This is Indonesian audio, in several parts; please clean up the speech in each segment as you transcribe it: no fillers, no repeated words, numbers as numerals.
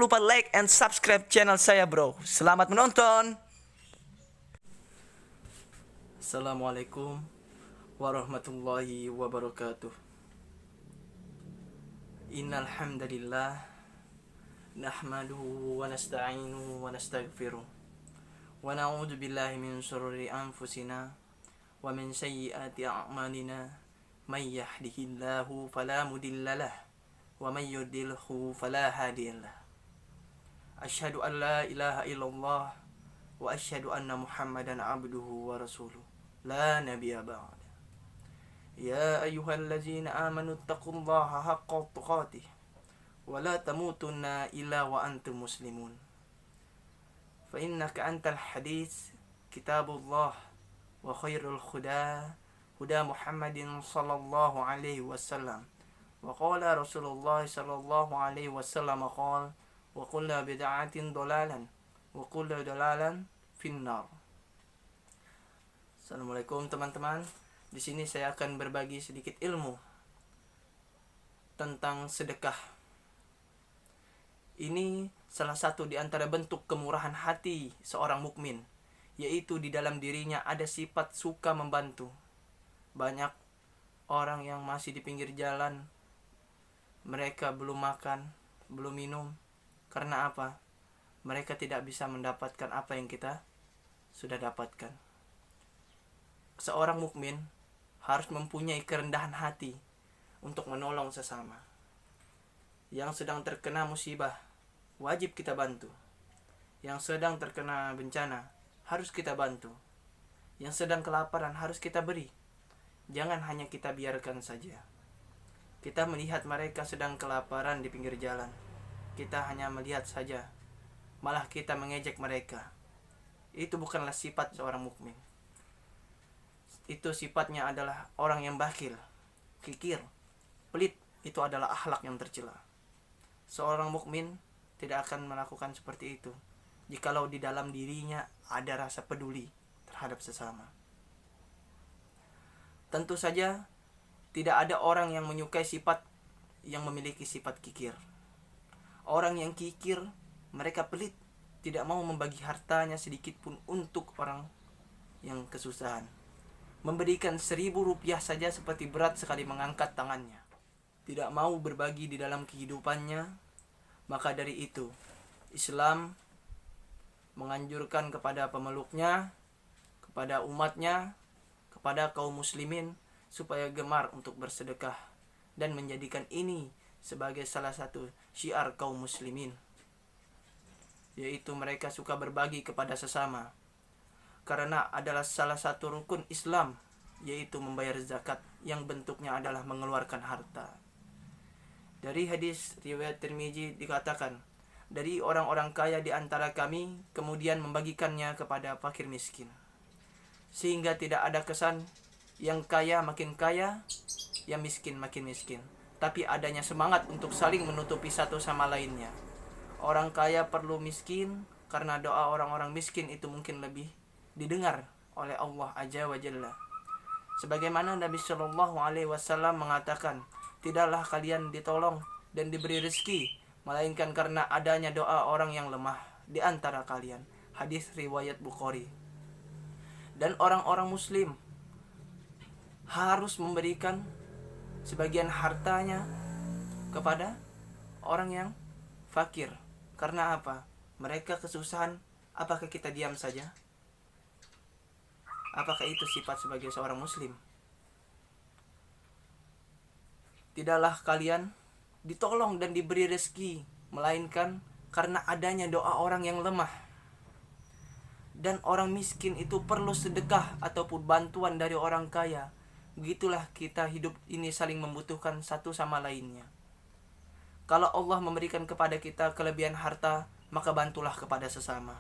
lupa like and subscribe channel saya bro. Selamat menonton. Assalamualaikum warahmatullahi wabarakatuh. Innal hamdalillah nahmaduhu wa nasta'inuhu wa nastaghfiruh wa na'udzu billahi min shururi anfusina wa min sayyiati a'malina may yahdihillahu fala mudhillalah wa may yudlilhu fala hadiyalah. Asyhadu an la ilaha illallah wa asyhadu anna Muhammadan abduhu wa rasuluh la nabiyya ba'da. Ya ayyuhallazina amanu taqullaha haqqa tuqatih wa la tamutunna illa wa antum muslimun. Fa innaka antal hadits kitabullah wa khairul huda huda Muhammadin sallallahu alaihi wasallam. Wa qala Rasulullah sallallahu alaihi wasallam qala wa kullu bid'atin dalalan wa kullu dalalan finnar. Assalamualaikum teman-teman. Di sini saya akan berbagi sedikit ilmu tentang sedekah. Ini salah satu di antara bentuk kemurahan hati seorang mukmin, yaitu di dalam dirinya ada sifat suka membantu. Banyak orang yang masih di pinggir jalan, mereka belum makan, belum minum. Karena apa? Mereka tidak bisa mendapatkan apa yang kita sudah dapatkan. Seorang mukmin harus mempunyai kerendahan hati untuk menolong sesama. Yang sedang terkena musibah, wajib kita bantu. Yang sedang terkena bencana, harus kita bantu. Yang sedang kelaparan, harus kita beri. Jangan hanya kita biarkan saja. Kita melihat mereka sedang kelaparan di pinggir jalan, kita hanya melihat saja, malah kita mengejek mereka. Itu bukanlah sifat seorang mukmin. Itu sifatnya adalah orang yang bakhil, kikir, pelit. Itu adalah akhlak yang tercela. Seorang mukmin tidak akan melakukan seperti itu jikalau di dalam dirinya ada rasa peduli terhadap sesama. Tentu saja tidak ada orang yang menyukai sifat yang memiliki sifat kikir. Orang yang kikir, mereka pelit, tidak mau membagi hartanya sedikit pun untuk orang yang kesusahan. Memberikan 1.000 rupiah saja seperti berat sekali mengangkat tangannya. Tidak mau berbagi di dalam kehidupannya. Maka dari itu, Islam menganjurkan kepada pemeluknya, kepada umatnya, kepada kaum muslimin, supaya gemar untuk bersedekah dan menjadikan ini sebagai salah satu syiar kaum muslimin, yaitu mereka suka berbagi kepada sesama, karena adalah salah satu rukun Islam, yaitu membayar zakat yang bentuknya adalah mengeluarkan harta. Dari hadis riwayat Tirmizi dikatakan, dari orang-orang kaya di antara kami kemudian membagikannya kepada fakir miskin, sehingga tidak ada kesan yang kaya makin kaya, yang miskin makin miskin, tapi adanya semangat untuk saling menutupi satu sama lainnya. Orang kaya perlu miskin karena doa orang-orang miskin itu mungkin lebih didengar oleh Allah Azza wa Jalla. Sebagaimana Nabi Shallallahu Alaihi Wasallam mengatakan, tidaklah kalian ditolong dan diberi rezeki melainkan karena adanya doa orang yang lemah di antara kalian. Hadis riwayat Bukhari. Dan orang-orang muslim harus memberikan sebagian hartanya kepada orang yang fakir. Karena apa? Mereka kesusahan. Apakah kita diam saja? Apakah itu sifat sebagai seorang muslim? Tidaklah kalian ditolong dan diberi rezeki melainkan karena adanya doa orang yang lemah. Dan orang miskin itu perlu sedekah ataupun bantuan dari orang kaya. Begitulah kita hidup ini saling membutuhkan satu sama lainnya. Kalau Allah memberikan kepada kita kelebihan harta, maka bantulah kepada sesama.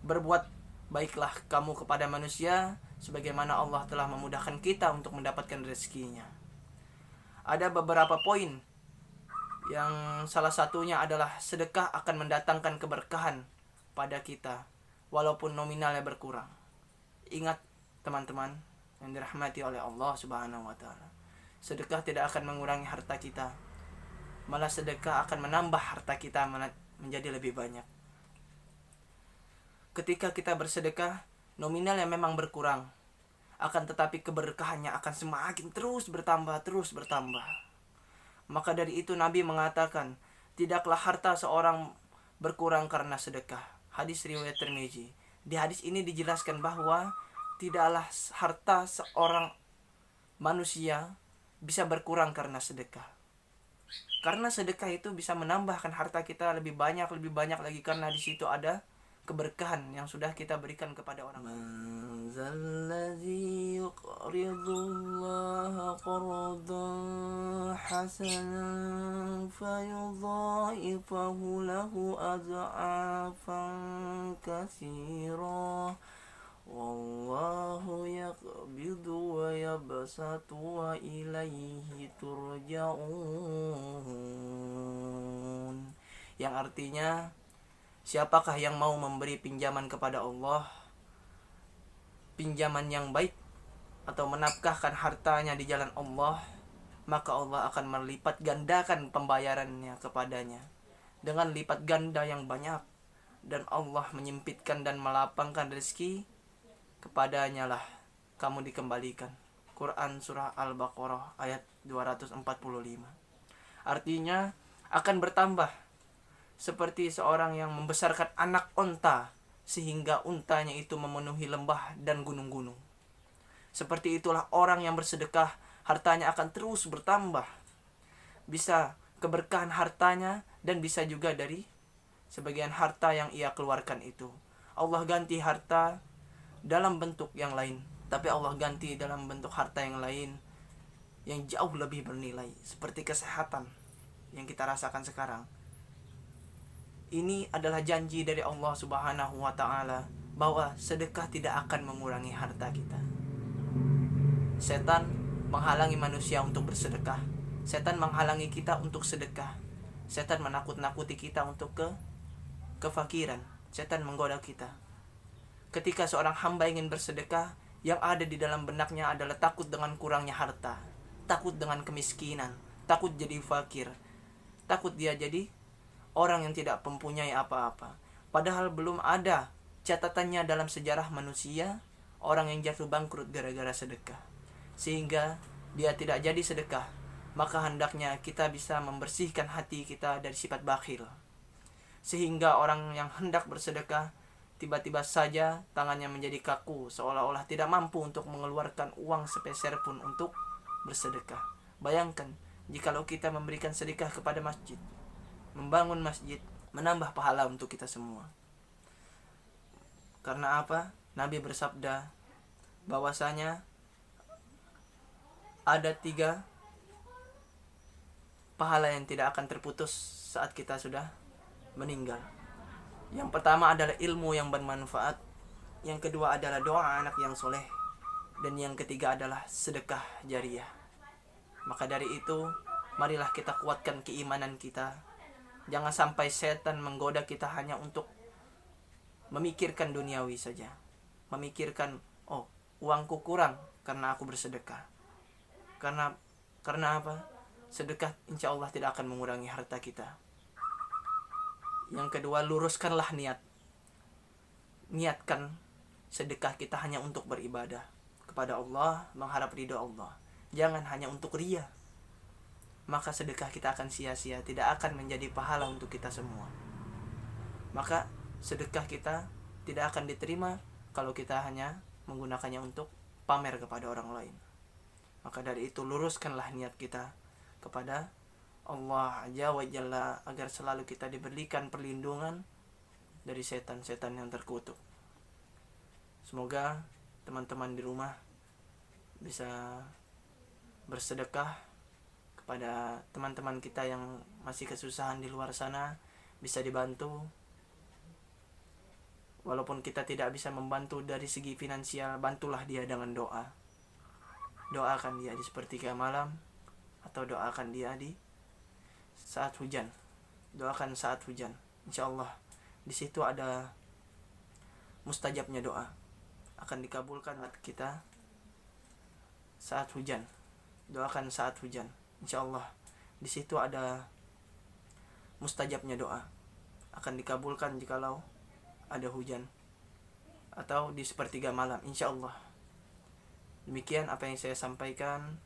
Berbuat baiklah kamu kepada manusia, sebagaimana Allah telah memudahkan kita untuk mendapatkan rezekinya. Ada beberapa poin yang salah satunya adalah sedekah akan mendatangkan keberkahan pada kita, walaupun nominalnya berkurang. Ingat teman-teman yang dirahmati oleh Allah Subhanahu wa taala, sedekah tidak akan mengurangi harta kita, malah sedekah akan menambah harta kita menjadi lebih banyak. Ketika kita bersedekah, nominalnya memang berkurang, akan tetapi keberkahannya akan semakin terus bertambah. Maka dari itu Nabi mengatakan, tidaklah harta seorang berkurang karena sedekah. Hadis riwayat Tirmizi. Di hadis ini dijelaskan bahwa tidaklah harta seorang manusia bisa berkurang karena sedekah. Karena sedekah itu bisa menambahkan harta kita lebih banyak lagi, karena di situ ada keberkahan yang sudah kita berikan kepada orang. Man zalladzi yuqridullaha qardan hasanan fayudha'ifahu lahu ad'afan katsira wallahu yaqbidu wa yabsatu wa ilaihi turja'un. Yang artinya, siapakah yang mau memberi pinjaman kepada Allah, pinjaman yang baik, atau menafkahkan hartanya di jalan Allah, maka Allah akan melipat gandakan pembayarannya kepadanya dengan lipat ganda yang banyak, dan Allah menyempitkan dan melapangkan rezeki kepadanya lah kamu dikembalikan. Quran surah Al-Baqarah ayat 245. Artinya akan bertambah seperti seorang yang membesarkan anak onta sehingga untanya itu memenuhi lembah dan gunung-gunung. Seperti itulah orang yang bersedekah, hartanya akan terus bertambah. Bisa keberkahan hartanya, dan bisa juga dari sebagian harta yang ia keluarkan itu Allah ganti harta dalam bentuk yang lain, tapi Allah ganti dalam bentuk harta yang lain yang jauh lebih bernilai, seperti kesehatan yang kita rasakan sekarang. Ini adalah janji dari Allah Subhanahu wa Ta'ala bahwa sedekah tidak akan mengurangi harta kita. Setan menghalangi manusia untuk bersedekah. Setan menghalangi kita untuk sedekah. Setan menakut-nakuti kita untuk kefakiran. Setan menggoda kita. Ketika seorang hamba ingin bersedekah, yang ada di dalam benaknya adalah takut dengan kurangnya harta, takut dengan kemiskinan, takut jadi fakir, takut dia jadi orang yang tidak mempunyai apa-apa. Padahal belum ada catatannya dalam sejarah manusia orang yang jatuh bangkrut gara-gara sedekah, sehingga dia tidak jadi sedekah. Maka hendaknya kita bisa membersihkan hati kita dari sifat bakhil, sehingga orang yang hendak bersedekah tiba-tiba saja tangannya menjadi kaku, seolah-olah tidak mampu untuk mengeluarkan uang sepeser pun untuk bersedekah. Bayangkan jikalau kita memberikan sedekah kepada masjid, membangun masjid, menambah pahala untuk kita semua. Karena apa? Nabi bersabda bahwasanya ada 3 pahala yang tidak akan terputus saat kita sudah meninggal. Yang pertama adalah ilmu yang bermanfaat, yang kedua adalah doa anak yang soleh, dan yang ketiga adalah sedekah jariah. Maka dari itu, marilah kita kuatkan keimanan kita. Jangan sampai setan menggoda kita hanya untuk memikirkan duniawi saja, memikirkan, oh, uangku kurang karena aku bersedekah. Karena apa? Sedekah insya Allah tidak akan mengurangi harta kita. Yang kedua, luruskanlah niat. Niatkan sedekah kita hanya untuk beribadah kepada Allah, mengharap ridho Allah. Jangan hanya untuk riya. Maka sedekah kita akan sia-sia, tidak akan menjadi pahala untuk kita semua. Maka sedekah kita tidak akan diterima kalau kita hanya menggunakannya untuk pamer kepada orang lain. Maka dari itu, luruskanlah niat kita kepada Allah Azza wa Jalla agar selalu kita diberikan perlindungan dari setan-setan yang terkutuk. Semoga teman-teman di rumah bisa bersedekah kepada teman-teman kita yang masih kesusahan di luar sana, bisa dibantu. Walaupun kita tidak bisa membantu dari segi finansial, bantulah dia dengan doa. Doakan dia di sepertiga malam, atau doakan dia di saat hujan. Doakan saat hujan. Insya Allah di situ ada mustajabnya doa, akan dikabulkan kita saat hujan. Doakan saat hujan. Insya Allah di situ ada mustajabnya doa, akan dikabulkan jikalau ada hujan atau di sepertiga malam, insya Allah. Demikian apa yang saya sampaikan.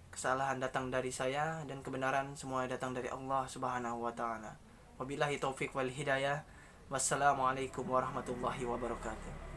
Kesalahan datang dari saya dan kebenaran semua datang dari Allah Subhanahu wa taala. Wabillahi taufik wal hidayah. Wassalamualaikum warahmatullahi wabarakatuh.